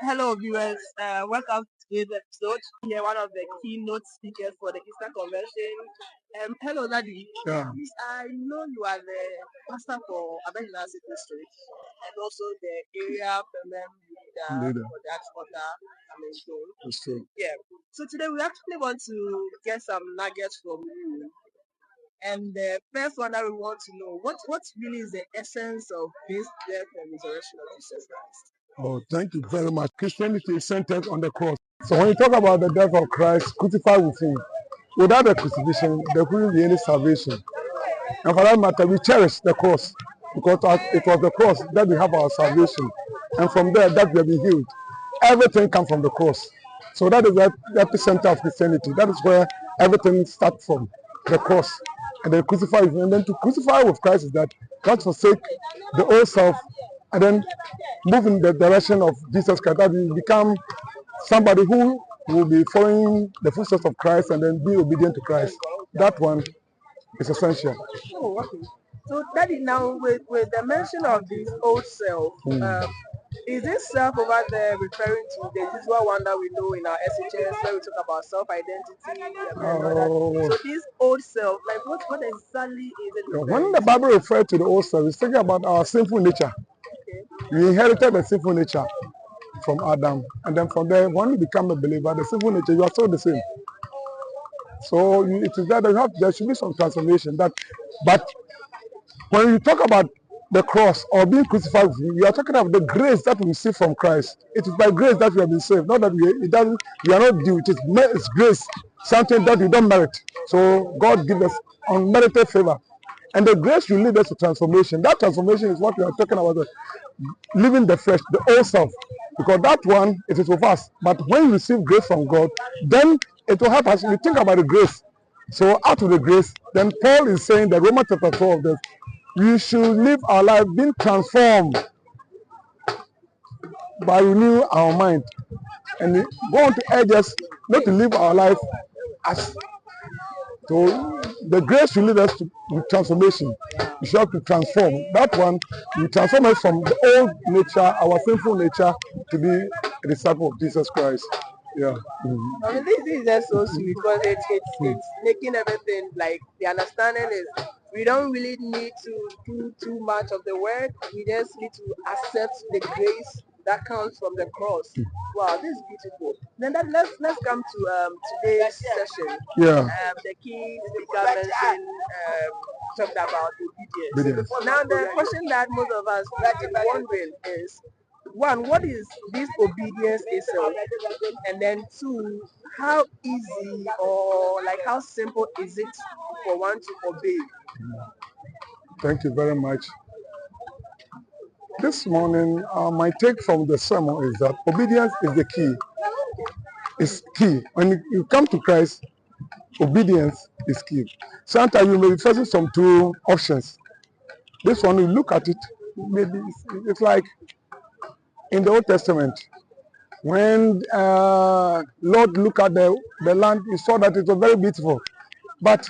Hello, viewers. Welcome to today's episode. Here, one of the keynote speakers for the Easter Convention. Hello, Daddy. Yeah. Please, I know you are the pastor for Abehenase District and also the area leader Leader. for that order. That's true. Yeah. So today we actually want to get some nuggets from you. And the first one that we want to know, what really is the essence of this death and resurrection of Jesus Christ? Oh, thank you very much. Christianity is centered on the cross. So when you talk about the death of Christ, crucified with him, without the crucifixion, there couldn't be any salvation. And for that matter, we cherish the cross because it was the cross that we have our salvation. And from there, that we have been healed. Everything comes from the cross. So that is the epicenter of Christianity. That is where everything starts from, the cross. And then crucify with him. And then to crucify with Christ is that God forsake the old self and then move in the direction of Jesus Christ. That we become somebody who will be following the footsteps of Christ and then be obedient to Christ. That one is essential. Oh, okay. So, Daddy, now with the mention of this old self, is this self over there referring to the usual one that we know in our SHS where we talk about self-identity and all that? So, this old self, like what exactly is it? When the Bible refers to the old self, it's talking about our sinful nature. Okay. We inherited the sinful nature from Adam, and then from there, when you become a believer, the sinful nature, you are still the same. So it is that there should be some transformation. But when you talk about the cross or being crucified, you are talking about the grace that we receive from Christ. It is by grace that we have been saved, not that we are not due. It's grace, something that we don't merit. So God gives us unmerited favor. And the grace will lead us to transformation. That transformation is what we are talking about, living the flesh, the old self. Because that one, it is with us. But when you receive grace from God, then it will help us. We think about the grace. So out of the grace, then Paul is saying that Romans chapter 12, that we should live our life being transformed by renewing our mind. And go on to urge us not to live our life as so the grace will lead us to transformation. We should have to transform. That one, we transform us from the old nature, our sinful nature, to be a disciple of Jesus Christ. Yeah. I mean, this is just so sweet because it's making everything like the understanding is we don't really need to do too much of the work. We just need to accept the grace that comes from the cross. Wow, this is beautiful. Then let's come to today's session. Yeah. The key speaker mentioned talked about obedience. Now the question that most of us are wondering is, one, what is this obedience itself? And then two, how easy or like how simple is it for one to obey? Thank you very much. This morning, my take from the sermon is that obedience is the key. It's key. When you come to Christ, obedience is key. Sometimes you may be facing some two options. This one, you look at it, maybe it's like in the Old Testament, when Lord looked at the land, he saw that it was very beautiful. But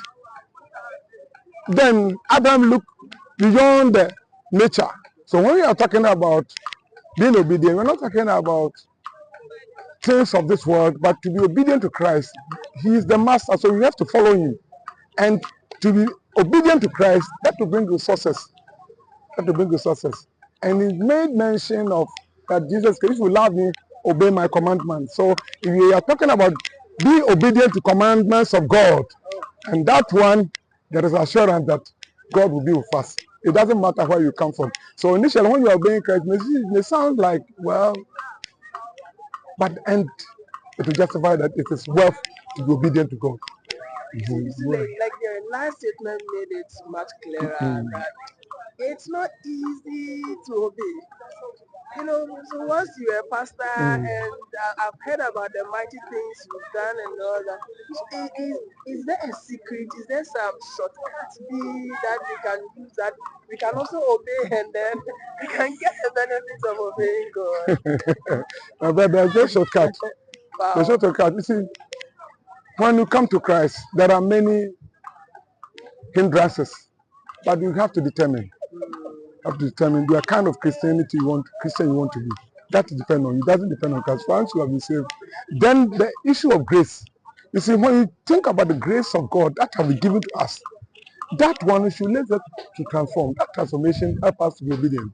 then Adam looked beyond the nature. So when we are talking about being obedient, we're not talking about things of this world, but to be obedient to Christ. He is the master, so you have to follow him. And to be obedient to Christ, that will bring resources. That will bring resources. And he made mention of that Jesus, if you love me, obey my commandments. So if we are talking about be obedient to commandments of God, and that one, there is assurance that God will be with us. It doesn't matter where you come from. So initially, when you are obeying Christ, it may sound like, well, but and it will justify that it is worth to be obedient to God. Like your last statement made it much clearer that it's not easy to obey. You know, so once you're a pastor and I've heard about the mighty things you've done and all that, so is there a secret? Is there some shortcut that we can use that we can also obey and then we can get the benefits of obeying God? But there's no shortcut. Wow. There's no shortcut. You see, when you come to Christ, there are many hindrances, but you have to determine. You have to determine the kind of Christian you want to be. That depends on you. It doesn't depend on Christ. Once you have been saved, then the issue of grace. You see, when you think about the grace of God that have been given to us, that one we should let that to transform. That transformation help us to be obedient.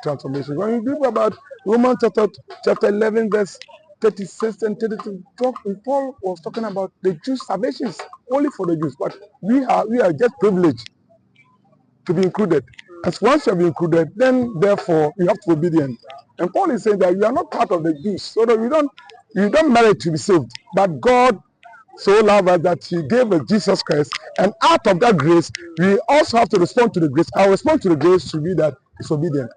Transformation. When you read about Romans chapter 11, verse 36 and 32, Paul was talking about the Jews' salvation is only for the Jews, but we are just privileged to be included. As once you have been included, then therefore you have to be obedient. And Paul is saying that you are not part of the Jews, so that you don't merit to be saved. But God so loved us that he gave us Jesus Christ, and out of that grace, we also have to respond to the grace. Our response to the grace should be that it's obedient.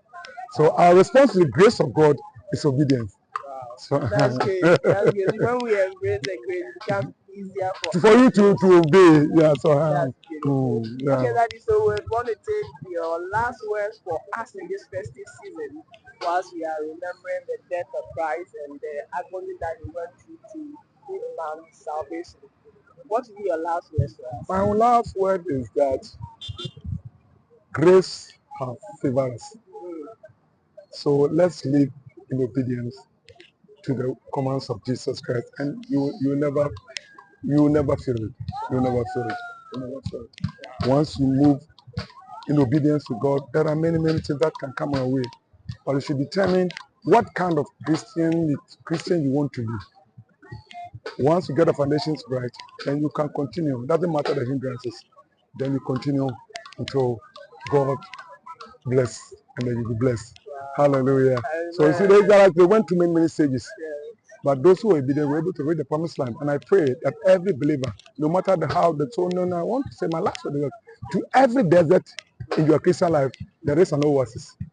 So our response to the grace of God is obedience. Wow. So That's great. That's good. When we embrace the grace, it becomes easier for you to obey. Yeah, so that's beautiful. yeah. Okay, Daddy, so we want to take your last words for us in this festive season, whilst we are remembering the death of Christ and the agony that he went through to give man's salvation. What will be your last words for us? My last word is that grace has favored us. So let's live in obedience to the commands of Jesus Christ, and you will never feel it. You will never feel it. You will never feel it. Once you move in obedience to God, there are many things that can come our way, but you should determine what kind of Christian you want to be. Once you get the foundations right, then you can continue. It doesn't matter the hindrances. Then you continue until God bless, and then you'll be blessed. Hallelujah. So you see, they went through many stages. But those who were obedient were able to reach the promised land. And I pray that every believer, no matter how the soul, I want to say my last word, to every desert in your Christian life, there is an oasis.